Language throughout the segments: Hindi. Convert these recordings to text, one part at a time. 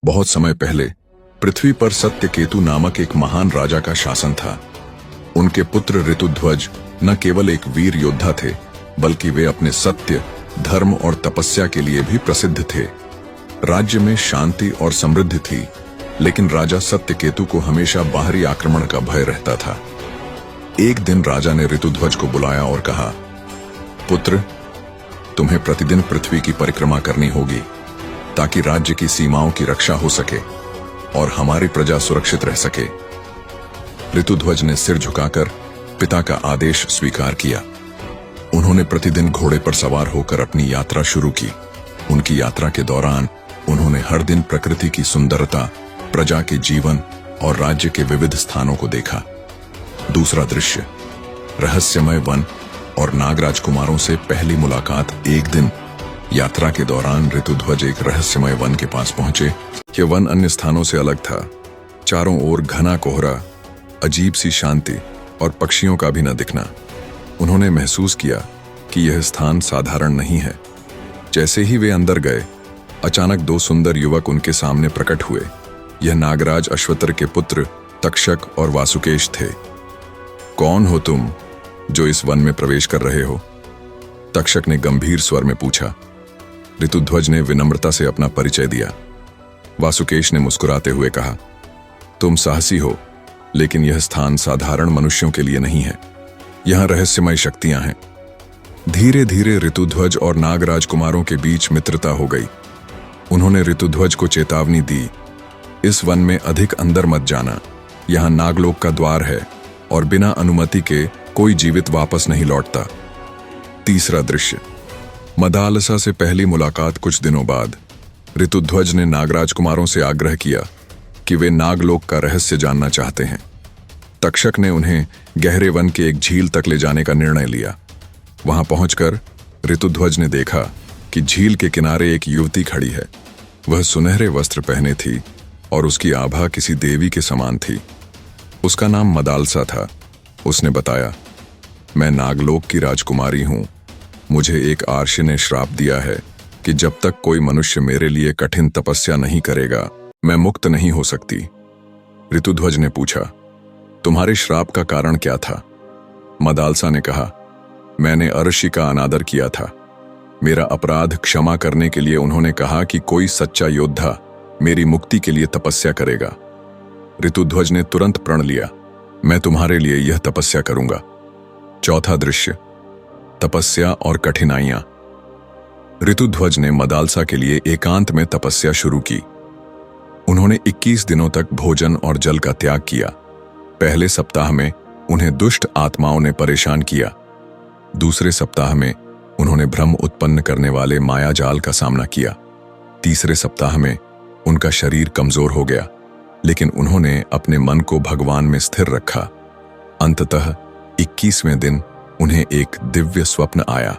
बहुत समय पहले पृथ्वी पर सत्यकेतु नामक एक महान राजा का शासन था। उनके पुत्र ऋतुध्वज न केवल एक वीर योद्धा थे, बल्कि वे अपने सत्य, धर्म और तपस्या के लिए भी प्रसिद्ध थे। राज्य में शांति और समृद्धि थी, लेकिन राजा सत्यकेतु को हमेशा बाहरी आक्रमण का भय रहता था। एक दिन राजा ने ऋतुध्वज को बुलाया और कहा, पुत्र, तुम्हें प्रतिदिन पृथ्वी की परिक्रमा करनी होगी ताकि राज्य की सीमाओं की रक्षा हो सके और हमारी प्रजा सुरक्षित रह सके। ऋतुध्वज ने सिर झुकाकर पिता का आदेश स्वीकार किया। उन्होंने प्रतिदिन घोड़े पर सवार होकर अपनी यात्रा शुरू की। उनकी यात्रा के दौरान उन्होंने हर दिन प्रकृति की सुंदरता, प्रजा के जीवन और राज्य के विविध स्थानों को देखा। दूसरा दृश्य, रहस्यमय वन और नागराज कुमारों से पहली मुलाकात। एक दिन यात्रा के दौरान ऋतुध्वज एक रहस्यमय वन के पास पहुंचे। यह वन अन्य स्थानों से अलग था। चारों ओर घना कोहरा, अजीब सी शांति और पक्षियों का भी न दिखना। उन्होंने महसूस किया कि यह स्थान साधारण नहीं है। जैसे ही वे अंदर गए, अचानक दो सुंदर युवक उनके सामने प्रकट हुए। यह नागराज अश्वतर के पुत्र तक्षक और वासुकेश थे। कौन हो तुम जो इस वन में प्रवेश कर रहे हो? तक्षक ने गंभीर स्वर में पूछा। ऋतुध्वज ने विनम्रता से अपना परिचय दिया। वासुकेश ने मुस्कुराते हुए कहा, तुम साहसी हो, लेकिन यह स्थान साधारण मनुष्यों के लिए नहीं है। यहां रहस्यमय शक्तियां हैं। धीरे धीरे ऋतुध्वज और नागराज कुमारों के बीच मित्रता हो गई। उन्होंने ऋतुध्वज को चेतावनी दी, इस वन में अधिक अंदर मत जाना। यहां नागलोक का द्वार है और बिना अनुमति के कोई जीवित वापस नहीं लौटता। तीसरा दृश्य, मदालसा से पहली मुलाकात। कुछ दिनों बाद ऋतुध्वज ने नागराज कुमारों से आग्रह किया कि वे नागलोक का रहस्य जानना चाहते हैं। तक्षक ने उन्हें गहरे वन के एक झील तक ले जाने का निर्णय लिया। वहां पहुंचकर ऋतुध्वज ने देखा कि झील के किनारे एक युवती खड़ी है। वह सुनहरे वस्त्र पहने थी और उसकी आभा किसी देवी के समान थी। उसका नाम मदालसा था। उसने बताया, मैं नागलोक की राजकुमारी हूं। मुझे एक आर्षि ने श्राप दिया है कि जब तक कोई मनुष्य मेरे लिए कठिन तपस्या नहीं करेगा, मैं मुक्त नहीं हो सकती। ऋतुध्वज ने पूछा, तुम्हारे श्राप का कारण क्या था? मदालसा ने कहा, मैंने अर्षि का अनादर किया था। मेरा अपराध क्षमा करने के लिए उन्होंने कहा कि कोई सच्चा योद्धा मेरी मुक्ति के लिए तपस्या करेगा। ऋतुध्वज ने तुरंत प्रण लिया, मैं तुम्हारे लिए यह तपस्या करूंगा। चौथा दृश्य, तपस्या और कठिनाइयां। ऋतुध्वज ने मदालसा के लिए एकांत में तपस्या शुरू की। उन्होंने 21 दिनों तक भोजन और जल का त्याग किया। पहले सप्ताह में उन्हें दुष्ट आत्माओं ने परेशान किया। दूसरे सप्ताह में उन्होंने भ्रम उत्पन्न करने वाले मायाजाल का सामना किया। तीसरे सप्ताह में उनका शरीर कमजोर हो गया, लेकिन उन्होंने अपने मन को भगवान में स्थिर रखा। अंततः 21वें दिन उन्हें एक दिव्य स्वप्न आया।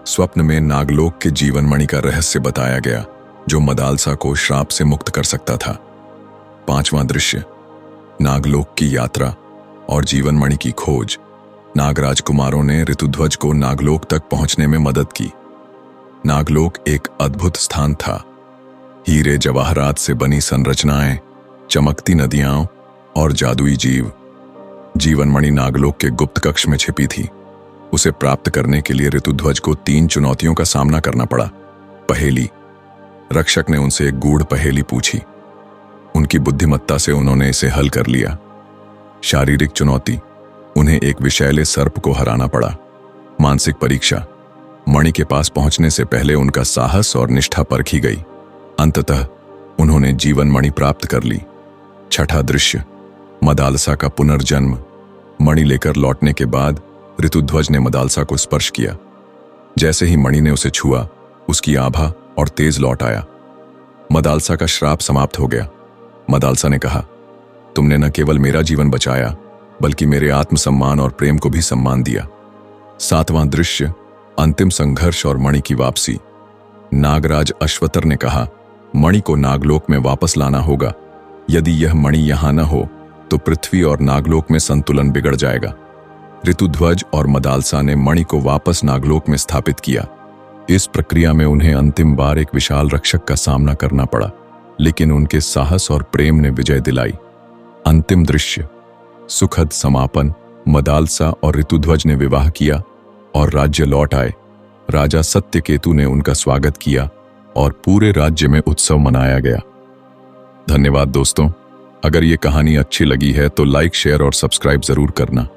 स्वप्न में नागलोक के जीवनमणि का रहस्य बताया गया, जो मदालसा को श्राप से मुक्त कर सकता था। पांचवां दृश्य, नागलोक की यात्रा और जीवनमणि की खोज। नागराज कुमारों ने ऋतुध्वज को नागलोक तक पहुंचने में मदद की। नागलोक एक अद्भुत स्थान था। हीरे जवाहरात से बनी संरचनाएं, चमकती नदियां और जादुई जीव। जीवनमणि नागलोक के गुप्त कक्ष में छिपी थी। उसे प्राप्त करने के लिए ऋतुध्वज को 3 चुनौतियों का सामना करना पड़ा। पहेली, रक्षक ने उनसे एक गूढ़ पहेली पूछी। उनकी बुद्धिमत्ता से उन्होंने इसे हल कर लिया। शारीरिक चुनौती, उन्हें एक विषैले सर्प को हराना पड़ा। मानसिक परीक्षा, मणि के पास पहुंचने से पहले उनका साहस और निष्ठा परखी गई। अंततः उन्होंने जीवन मणि प्राप्त कर ली। छठा दृश्य, मदालसा का पुनर्जन्म। मणि लेकर लौटने के बाद ऋतुध्वज ने मदालसा को स्पर्श किया। जैसे ही मणि ने उसे छुआ, उसकी आभा और तेज लौट आया। मदालसा का श्राप समाप्त हो गया। मदालसा ने कहा, तुमने न केवल मेरा जीवन बचाया, बल्कि मेरे आत्मसम्मान और प्रेम को भी सम्मान दिया। सातवां दृश्य, अंतिम संघर्ष और मणि की वापसी। नागराज अश्वतर ने कहा, मणि को नागलोक में वापस लाना होगा। यदि यह मणि यहां न हो तो पृथ्वी और नागलोक में संतुलन बिगड़ जाएगा। ऋतुध्वज और मदालसा ने मणि को वापस नागलोक में स्थापित किया। इस प्रक्रिया में उन्हें अंतिम बार एक विशाल रक्षक का सामना करना पड़ा। लेकिन उनके साहस और प्रेम ने विजय दिलाई। अंतिम दृश्य, सुखद समापन। मदालसा और ऋतुध्वज ने विवाह किया और राज्य लौट आए। राजा सत्यकेतु ने उनका स्वागत किया और पूरे राज्य में उत्सव मनाया गया। धन्यवाद दोस्तों। अगर ये कहानी अच्छी लगी है तो लाइक, शेयर और सब्सक्राइब जरूर करना।